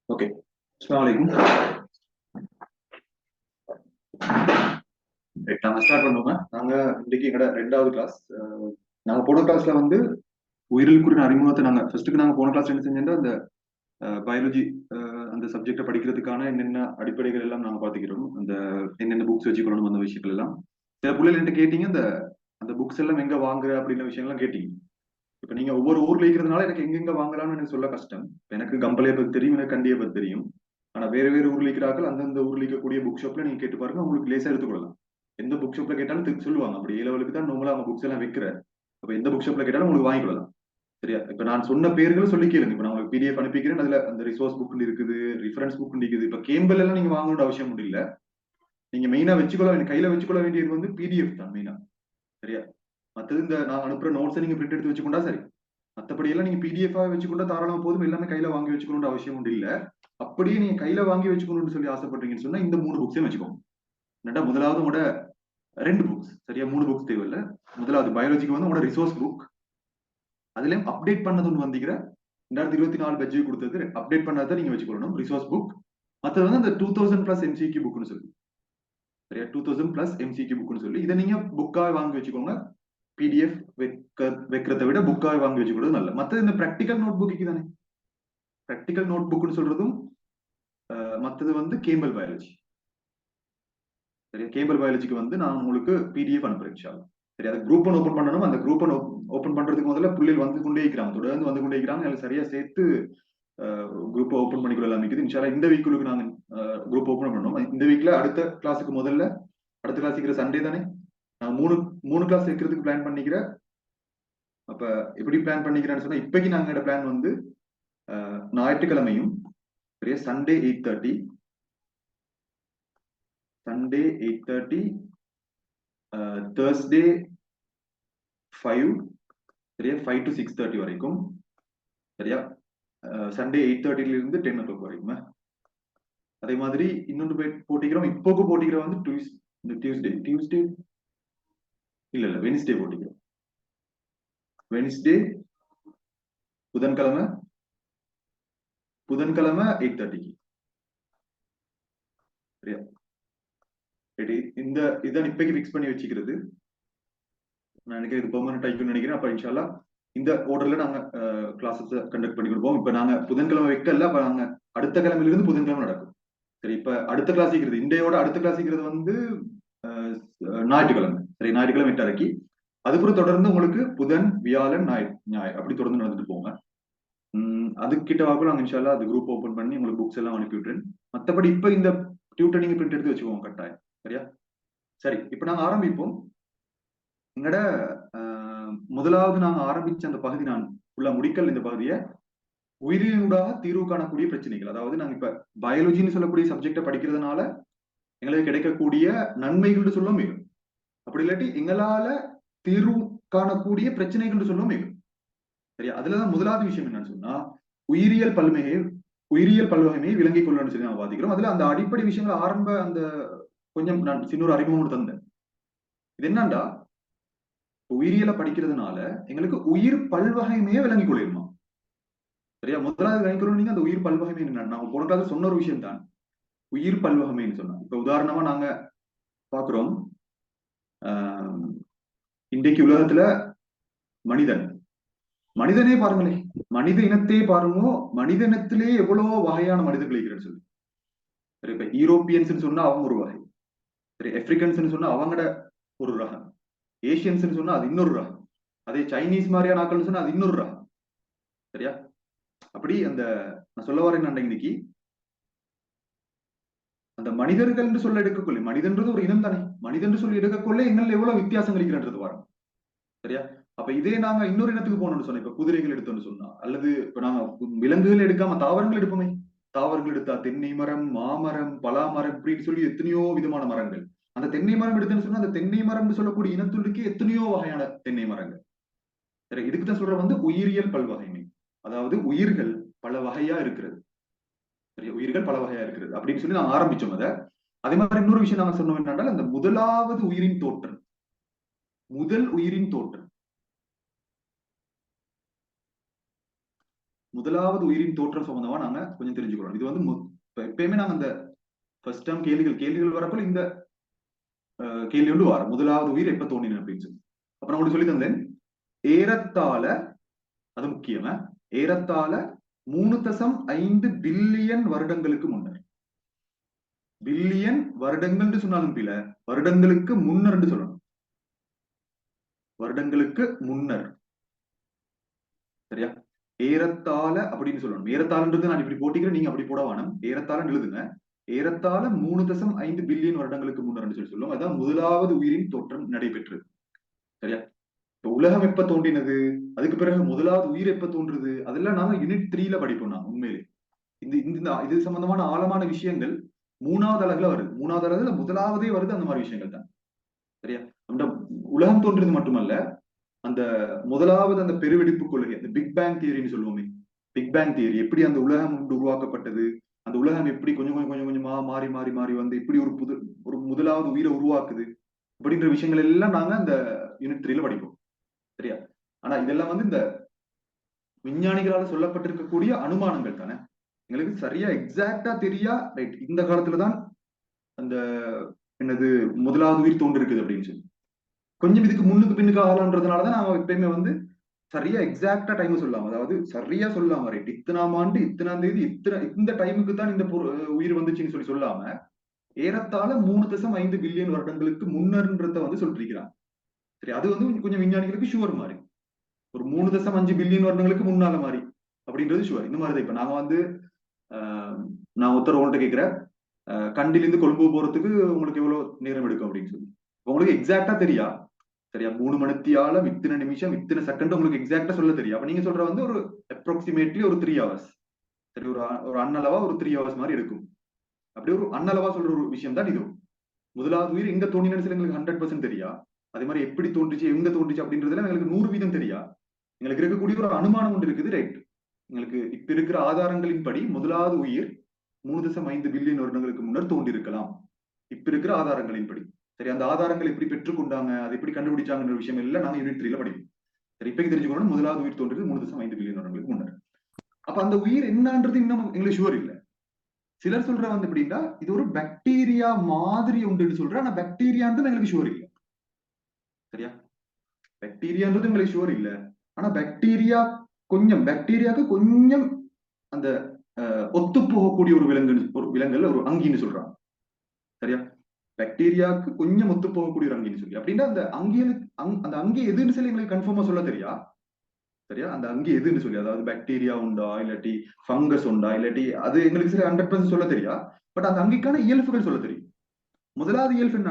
Okay. அஸ்ஸலாமு அலைக்கும். Right, நாங்க ஸ்டார்ட் பண்ணுவோங்க. நாங்க இன்னைக்கு எங்கட 2வது கிளாஸ். நாங்க போன கிளாஸ்ல வந்து உயிரியல் குறித்த அறிமுகத்தை நாங்க போன கிளாஸ் என்ன செஞ்சோம்னா அந்த பயாலஜி அந்த சப்ஜெக்டை படிக்கிறதுக்கான என்னென்ன அடிப்படைகள் எல்லாம் நாங்க பாத்துக்கிறோம். அந்த என்னென்ன புக்ஸ் வச்சுக்கணும் அந்த விஷயங்கள் எல்லாம். சில பிள்ளைகள் என்கிட்ட கேட்டீங்க, அந்த அந்த புக்ஸ் எல்லாம் எங்க வாங்குற அப்படின்ற விஷயம்லாம் கேட்டீங்க. இப்ப நீங்க ஒவ்வொரு ஊர்ல இருக்கிறதுனால எனக்கு எங்கெங்க வாங்கலாம்னு எனக்கு சொல்ல கஷ்டம். எனக்கு கம்பளைய பத்தி தெரியும், எனக்கு கண்டியை பத்தி தெரியும். ஆனா வேற வேற ஊர்ல இருக்கிறார்கள், அந்தந்த ஊர்ல இருக்கக்கூடிய புக் ஷாப்ல நீங்க கேட்டு பாருங்க, உங்களுக்கு லேசா எடுத்துக்கொள்ளலாம். எந்த புக் ஷாப்ல கேட்டாலும் திருப்பி சொல்லுவாங்க. அப்படி ஏ லெவலுக்கு தான் நம்மளா அவங்க புக்ஸ் எல்லாம் வைக்கிற. அப்ப எந்த புக் ஷாப்ல கேட்டாலும் உங்களுக்கு வாங்கிக்கொள்ளலாம். சரியா? இப்ப நான் சொன்ன பேர்கள் சொல்லி கேளுங்க. இப்ப நான் உங்களுக்கு பிடிஎஃப் அனுப்பிக்கிறேன். அதுல அந்த ரிசோர்ஸ் புக் இருக்குது, ரிஃபரன்ஸ் புக் இருக்குது. இப்ப கேம்பல் எல்லாம் நீங்க வாங்கணும்னு அவசியம் இல்ல. நீங்க மெயினா வச்சுக்கொள்ள வேண்டிய கையில வச்சுக்கொள்ள வேண்டியது வந்து பிடிஎஃப் தான் மெயினா. சரியா? மத்தது இந்த நான் அனுப்புற நோட்ஸை நீங்க பிரிண்ட் எடுத்து வச்சுக்கொண்டா சரி. மத்தபடி எல்லாம் நீங்க பிடிஎஃப் வச்சுக்கொண்டா தாராளமா போதும். எல்லாமே கையில வாங்கி வச்சுக்கணும்னு அவசியம் உண்டு இல்ல. அப்படியே நீங்க கையில வாங்கி வச்சுக்கணும்னு சொல்லி ஆசைப்படுறீங்கன்னு சொன்னா இந்த 3 புக்ஸையும் வச்சுக்கோங்க. என்னடா முதலாவது உங்களோட 2 புக்ஸ், சரியா? 3 புக்ஸ் தேவையில்ல. முதலாவது பயாலஜிக்கு வந்து உங்களோட ரிசோர்ஸ் புக். அதுலயும் அப்டேட் பண்ணது ஒன்று வந்திக்கிற 2024 பட்ஜெட் கொடுத்தது அப்டேட் பண்ணாதான் நீங்க வச்சுக்கணும் ரிசோர்ஸ் புக். மற்றது வந்து அந்த 2000 பிளஸ் எம்சிக்யூ புக்னு சொல்லி, சரியா? 2000 பிளஸ் எம்சிக்யூ புக்னு சொல்லி இதை நீங்க புக்காக வாங்கி வச்சுக்கோங்க. பிடிஎஃப் வைக்கிறத விட புக்காக வாங்கி வச்சுக்கிறது நல்ல. மற்றது இந்த பிராக்டிக்கல் நோட் புக்கு தானே. பிராக்டிக்கல் நோட் புக்னு சொல்றதும் மற்றது வந்து கேம்பல் பயாலஜி. சரியா? கேம்பல் பயாலஜிக்கு வந்து நான் உங்களுக்கு பிடிஎஃப் அனுப்புறேன். சரி, அது குரூப் ஒன் ஓபன் பண்ணணும். அந்த குரூப் ஒன் ஓபன் பண்றதுக்கு முதல்ல பிள்ளைகள் வந்து கொண்டே இருக்கிறாங்க, தொடர்ந்து வந்து கொண்டே இருக்கிறாங்க. எனக்கு சரியா சேர்த்து குரூப் ஓபன் பண்ணிக்கொள்ளலாம் இருக்குது. இன்ஷால்லா இந்த வீக்குக்கு நாங்க குரூப் ஓபன் பண்ணோம். இந்த வீக்ல அடுத்த கிளாஸுக்கு முதல்ல அடுத்த கிளாஸ் இருக்கிற சண்டே தானே. நான் மூணு மூணு கிளாஸ் வைக்கிறதுக்கு பிளான் பண்ணிக்கிறேன். அப்ப எப்படி பிளான் பண்ணிக்கிறேன்னு சொன்னா, இப்போக்கு நாங்க பிளான் வந்து ஞாயிற்றுக்கிழமையும் சரியா சண்டே 8:30, சண்டே 8:30, தேர்ஸ்டே 5, சரியா 5 to 6:30 வரைக்கும், சரியா? சண்டே 8:30 இருந்து 10 o'clock வரைக்கும். அதே மாதிரி இன்னொன்று போட்டிக்கிறோம். இப்போக்கு போட்டிக்கிறோம் வந்து டியூஸ்டே இல்ல வெனிஸ்டே போட்டிக்கிறோம். வெனிஸ்டே புதன்கிழமை 8:30க்கு, சரியா? இந்த இதான் இப்போக்கு பிக்ஸ் பண்ணி வச்சுக்கிறது. நான் நினைக்கிறேன் இது பெர்மனன்ட் ஆயிக்கும்னு நினைக்கிறேன். அப்ப இன்ஷால்லா இந்த ஆர்டர்ல நாங்க கிளாஸஸ் கண்டக்ட் பண்ணி கொடுப்போம். இப்ப நாங்க புதன்கிழமை வைக்கல, அப்ப நாங்க அடுத்த கிழமையிலிருந்து புதன்கிழமை நடக்கும். சரி, இப்ப அடுத்த கிளாஸ் இருக்கிறது இண்டையோட அடுத்த கிளாஸ் இருக்கிறது வந்து ஞாயிற்றுக்கிழமை. சரி, ஞாயிற்றுக்கிழமை 8:30க்கு. அதுக்கப்புறம் தொடர்ந்து உங்களுக்கு புதன், வியாழன், ஞாயிறு அப்படி தொடர்ந்து நடந்துட்டு போங்க. அதுக்கிட்ட வாக்குல நாங்க இன்ஷால்லா அது குரூப் ஓபன் பண்ணி உங்களுக்கு புக்ஸ் எல்லாம் அனுப்பி விட்டுறேன். மற்றபடி இப்ப இந்த டியூட்டர் நீங்க பிரிண்ட் எடுத்து வச்சுக்கோங்க கட்டாயம், சரியா? சரி, இப்ப நாங்க ஆரம்பிப்போம். எங்கட முதலாவது நாங்க ஆரம்பிச்ச அந்த பகுதி நான் உள்ள முடிக்கல். இந்த பகுதியை உயிரினூடாக தீர்வு காணக்கூடிய பிரச்சனைகள், அதாவது நாங்க இப்ப பயாலஜின்னு சொல்லக்கூடிய சப்ஜெக்டை படிக்கிறதுனால எங்களுக்கு கிடைக்கக்கூடிய நன்மைகள் சொல்ல மிகும். அப்படி இல்லாட்டி எங்களால தீர்வு காணக்கூடிய பிரச்சனைகள் சொல்ல மிகும், சரியா? அதுலதான் முதலாவது விஷயம் என்னன்னு சொன்னா, உயிரியல் பல்வகைமையை விளங்கிக் கொள்ளணும்னு சொல்லி நாங்க பாதிக்கிறோம். அதுல அந்த அடிப்படை விஷயங்கள் ஆரம்ப அந்த கொஞ்சம் நான் சின்ன ஒரு அறிமுகம் தந்தேன். இது என்னண்டா, உயிரியலை படிக்கிறதுனால எங்களுக்கு உயிர் பல்வகைமையை விளங்கிக் கொள்ளிருமா, சரியா? முதலாவது விளங்கிக் கொள்ளணும். நீங்க அந்த உயிர் பல்வகைமை நாங்க போனதாக சொன்ன ஒரு விஷயம் தான் உயிர் பல்வகைமைன்னு சொன்னா. இப்ப உதாரணமா நாங்க பாக்குறோம், இன்றைக்கு உலகத்துல மனிதனே பாருங்களேன், மனித இனத்தையே பாருங்க. மனித இனத்திலே எவ்வளவோ வகையான மனிதர்கள் இருக்கிறேன்னு சொல்லி. சரி, இப்ப யூரோப்பியன்ஸ் சொன்னா அவங்க ஒரு வகை, சரி, ஆப்பிரிக்கன்ஸ் சொன்னா அவங்களோட ஒரு ரகம், ஏசியன்ஸ் சொன்னா அது இன்னொரு ரகம், அதே சைனீஸ் மாதிரியான ஆட்கள் சொன்னா அது இன்னொரு ரகம், சரியா? அப்படி அந்த நான் சொல்ல வரேன் இன்னைக்கு அந்த மனிதர்கள் என்று சொல்ல எடுக்கக்கொள்ள, மனிதன்றது ஒரு இனம் தானே. மனிதன் சொல்லி எடுக்கக்கொள்ள எங்கள் எவ்வளவு வித்தியாசம் இருக்கிறன்றது வரும், சரியா? அப்ப இதே நாங்க இன்னொரு இடத்துக்கு போனோம்னு சொன்னோம். இப்ப குதிரைகள் எடுத்தோம்னு சொன்னா, அல்லது இப்ப நாங்க விலங்குகள் எடுக்காம தாவரங்கள் எடுப்போமே. தாவரங்கள் எடுத்தா தென்னை மரம், மாமரம், பலாமரம் இப்படின்னு சொல்லி எத்தனையோ விதமான மரங்கள். அந்த தென்னை மரம் எடுத்துன்னு சொன்னா, அந்த தென்னை மரம் சொல்லக்கூடிய இனத்துள்ளுக்கு எத்தனையோ வகையான தென்னை மரங்கள். சரி, இதுக்கு தான் சொல்ற வந்து உயிரியல் பல்வகைமை. அதாவது உயிர்கள் பல வகையா இருக்கிறது, சரியா? உயிர்கள் பல வகையா இருக்கிறது அப்படின்னு சொல்லி நாங்க ஆரம்பிச்சோம் அதை. அதே மாதிரி இன்னொரு விஷயம் நாங்க சொன்னோம் என்னன்னா, அந்த முதலாவது உயிரின் தோற்றம், முதல் உயிரின் தோற்றம் முதலாவது உயிரின் தோற்றம் சம்பந்தமா நாங்க கொஞ்சம் தெரிஞ்சுக்கிறோம். இது வந்து எப்பயுமே நாங்க அந்த ஃபர்ஸ்ட் டைம் கேள்விகள் வரப்போ இந்த கேள்வி ஒன்று வரும், முதலாவது உயிர் எப்ப தோன்றின அப்படின்னு சொல்லி. அப்ப நான் உங்களுக்கு சொல்லி தந்தேன், ஏறத்தாழ, அது முக்கியமா, ஏறத்தாழ 3.5 பில்லியன் வருடங்களுக்கு முன்னர். பில்லியன் வருடங்கள் சொன்னாலும் பில, வருடங்களுக்கு முன்னர் சொல்லணும். வருடங்களுக்கு முன்னர், சரியா? ஏறத்தாழ அப்படின்னு சொல்லணும். ஏறத்தாழன்றது நான் இப்படி போட்டிக்கிறேன், நீங்க அப்படி போட வேணும். ஏறத்தாழ எழுதுங்க. ஏறத்தாழ 3.5 பில்லியன் வருடங்களுக்கு முன்னர் சொல்லி சொல்லுவோம். அதான் முதலாவது உயிரின் தோற்றம் நடைபெற்றது, சரியா? உலகம் எப்ப தோன்றினது, அதுக்கு பிறகு முதலாவது உயிர் எப்ப தோன்றுது, அதெல்லாம் நாங்க யூனிட் 3ல படிப்போம். நாங்க உண்மையிலே இது சம்பந்தமான ஆழமான விஷயங்கள் 3வது அலகுல வருது. 3வது அலகுல முதலாவதே வருது அந்த மாதிரி விஷயங்கள் தான், சரியா? அந்த உலகம் தோன்றது மட்டுமல்ல, அந்த முதலாவது அந்த பெருவெடிப்பு கொள்கை, அந்த பிக் பேங் தியரின்னு சொல்லுவோமே, பிக் பேங் தியரி, எப்படி அந்த உலகம் உருவாக்கப்பட்டது, அந்த உலகம் எப்படி கொஞ்சம் கொஞ்சமா மாறி மாறி மாறி வந்து இப்படி ஒரு முதலாவது உயிரை உருவாக்குது அப்படின்ற விஷயங்கள் எல்லாம் நாங்க அந்த யூனிட் 3ல படிப்போம், சரியா? ஆனா இதெல்லாம் வந்து இந்த விஞ்ஞானிகளால் சொல்லப்பட்டிருக்கக்கூடிய அனுமானங்கள் தானே. எங்களுக்கு சரியா எக்ஸாக்டா தெரியா, ரைட், இந்த காலத்துலதான் அந்த என்னது முதலாவது உயிர் தோன்றிருக்குது அப்படின்னு சொல்லி கொஞ்சம் இதுக்கு முன்னுக்கு பின்னுக்கு ஆகலான்றதுனாலதான் நாம எப்பயுமே வந்து சரியா எக்ஸாக்டா டைம் சொல்லாம, அதாவது சரியா சொல்லாம, ரைட், இத்தனாம் ஆண்டு இத்தனாம் தேதி இந்த டைமுக்கு தான் இந்த உயிர் வந்துச்சுன்னு சொல்லி சொல்லாம ஏறத்தாழ 3.5 பில்லியன் வருடங்களுக்கு முன்னர்ன்றத வந்து சொல்லிருக்கிறாங்க, சரி? அது வந்து கொஞ்சம் விஞ்ஞானிகளுக்கு ஷுவர் மாதிரி, ஒரு 3.5 பில்லியன் வருடங்களுக்கு முன்னால மாதிரி அப்படின்றது ஷுவர். இந்த மாதிரி இப்ப நாம வந்து நான் உத்தரவுகிட்ட கேட்கிறேன், கண்டிலிருந்து கொழும்பு போறதுக்கு உங்களுக்கு எவ்வளவு நேரம் எடுக்கும் அப்படின்னு சொல்லி உங்களுக்கு எக்ஸாக்டா தெரியா, சரியா? 3 மணித்தியாலம் இத்தனை நிமிஷம் இத்தனை செகண்ட் உங்களுக்கு எக்ஸாக்டா சொல்ல தெரியும். அப்ப நீங்க சொல்ற வந்து ஒரு அப்ராக்சிமேட்லி ஒரு 3 ஹவர்ஸ், சரி? ஒரு அன்னளவா ஒரு 3 ஹவர்ஸ் மாதிரி எடுக்கும். அப்படி ஒரு அன்னளவா சொல்ற ஒரு விஷயம் தான் இது. முதலாவது உயிர் எங்க தோன்றினு எங்களுக்கு 100% தெரியா, அதே மாதிரி எப்படி தோன்றிச்சு எங்க தோன்றிச்சு அப்படின்றதுல எங்களுக்கு 100% தெரியா. எங்களுக்கு இருக்கக்கூடிய ஒரு அனுமானம் ஒன்று இருக்குது, ரைட்? எங்களுக்கு இப்ப இருக்கிற ஆதாரங்களின் படி முதலாவது உயிர் 3.5 பில்லியன் வருடங்களுக்கு முன்னர் தோன்றிருக்கலாம், இப்ப இருக்கிற ஆதாரங்களின் படி, சரி? அந்த ஆதாரங்கள் எப்படி பெற்றுக்கொண்டாங்க, அதை எப்படி கண்டுபிடிச்சாங்கன்ற விஷயம் எல்லாம் நாங்க யூனிட் 3ல படிப்போம், சரி? இப்ப தெரிஞ்சுக்கணும், முதலாவது உயிர் தோன்றது 3.5 பில்லியன் வருடங்களுக்கு முன்னர். அப்ப அந்த உயிர் என்னன்றது இன்னும் எங்களுக்கு ஷுவர் இல்ல. சிலர் சொல்ற வந்து எப்படின்னா, இது ஒரு பாக்டீரியா மாதிரி உண்டுன்னு சொல்ற, ஆனா பாக்டீரியான்றது எங்களுக்கு ஷுவர் இல்ல, சரியா? பாக்டீரியான்றது எங்களுக்கு ஷுவர் இல்ல. ஆனா பாக்டீரியாவுக்கு கொஞ்சம் அந்த ஒத்து போகக்கூடிய ஒரு விலங்குல ஒரு அங்கின்னு சொல்றாங்க, சரியா? பாக்டீரியாவுக்கு கொஞ்சம் ஒத்து போகக்கூடிய ஒரு அங்கின்னு சொல்லி, அப்படின்னா அந்த அந்த அங்கி எதுன்னு சொல்லி எங்களுக்கு கன்ஃபார்மா சொல்ல தெரியா, சரியா? அந்த அங்கி எதுன்னு சொல்லி, அதாவது பாக்டீரியா உண்டா இல்லாட்டி ஃபங்கஸ் உண்டா இல்லாட்டி அது எங்களுக்கு சரி 100% சொல்ல தெரியா. பட் அந்த அங்கிக்கான இயல்புகள் சொல்ல தெரியும். முதலாவது இயல்பு என்ன